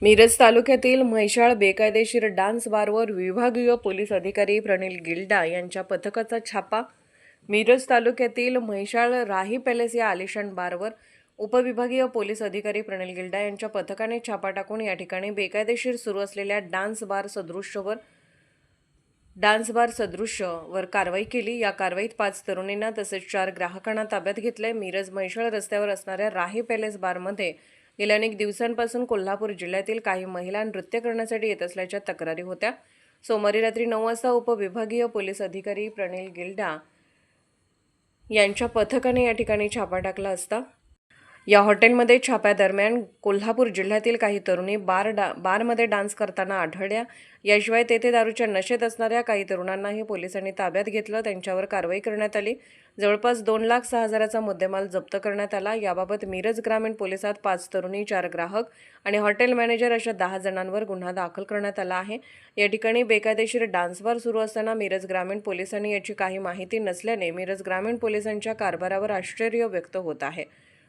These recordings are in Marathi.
मिरज तालुक्यातील म्हैसाळ बेकायदेशीर डान्स बारवर विभागीय पोलीस अधिकारी प्रणिल गिल्डा यांच्या पथकाचा छापा. मिरज तालुक्यातील म्हैसाळ राही पॅलेस या आलिशान बारवर उपविभागीय पोलीस अधिकारी प्रणिल गिल्डा यांच्या पथकाने छापा टाकून या ठिकाणी बेकायदेशीर सुरू असलेल्या डान्स बार सदृश्यवर कारवाई केली. या कारवाईत 5 तरुणींना तसेच 4 ग्राहकांना ताब्यात घेतले. मिरज म्हैसाळ रस्त्यावर असणाऱ्या राही पॅलेस बारमध्ये गेल्या अनेक दिवसांपासून कोल्हापूर जिल्ह्यातील काही महिला नृत्य करण्यासाठी येत असल्याच्या तक्रारी होत्या. सोमवारी रात्री 9 वाजता उपविभागीय पोलीस अधिकारी प्रणिल गिल्डा यांच्या पथकाने या ठिकाणी छापा टाकला असता या हॉटेलमध्ये छाप्यादरम्यान कोल्हापूर जिल्ह्यातील काही तरुणी बारमध्ये डान्स करताना आढळल्या. याशिवाय तेथे दारूच्या नशेत असणाऱ्या काही तरुणांनाही पोलिसांनी ताब्यात घेतलं. त्यांच्यावर कारवाई करण्यात आली. जवळपास 2,06,000चा मुद्देमाल जप्त करण्यात आला. याबाबत मिरज ग्रामीण पोलिसात 5 तरुणी, 4 ग्राहक आणि हॉटेल मॅनेजर अशा 10 जणांवर गुन्हा दाखल करण्यात आला आहे. या ठिकाणी बेकायदेशीर डान्स बार सुरू असताना मिरज ग्रामीण पोलिसांनी याची काही माहिती नसल्याने मिरज ग्रामीण पोलिसांच्या कारभारावर आश्चर्य व्यक्त होत आहे.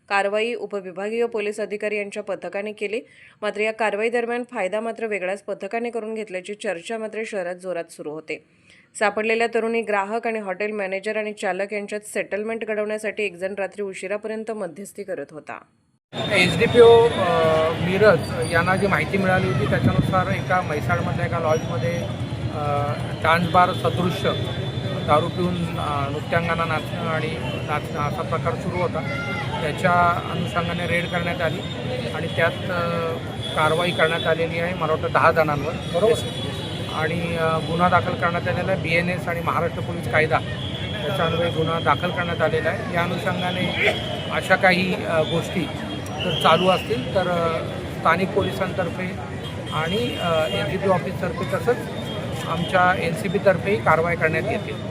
कारवाई उपविभागीय पोलीस अधिकारी यांच्या पथकाने केली. मात्र या कारवाई दरम्यान फायदा मात्र वेगळ्याच पथकाने करून घेतल्याची चर्चा मात्र शहरात जोरात सुरू होते. सापडलेल्या तरुणी, ग्राहक आणि हॉटेल मॅनेजर आणि चालक यांच्यात सेटलमेंट घडवण्यासाठी एक जण रात्री उशिरापर्यंत मध्यस्थी करत होता. एसडीपीओ मिरज यांना जी माहिती मिळाली होती त्याच्यानुसार एका म्हैसाळमधल्या एका लॉजमध्ये डान्स बार सदृश्य दारू पिऊन नृत्यांगांना नाचणं आणि नाचणं असा प्रकार सुरू होता. त्याच्या अनुषंगाने रेड करण्यात आली आणि त्यात कारवाई करण्यात आलेली आहे. मला वाटतं 10 जणांवर बरोबर आणि गुन्हा दाखल करण्यात आलेला आहे. BNS आणि महाराष्ट्र पोलीस कायदा याच्या अन्वये गुन्हा दाखल करण्यात आलेला आहे. या अनुषंगाने अशा काही गोष्टी जर चालू असतील तर स्थानिक पोलिसांतर्फे आणि SDPO ऑफिसतर्फे तसंच आमच्या NCB तर्फेही कारवाई करण्यात येते.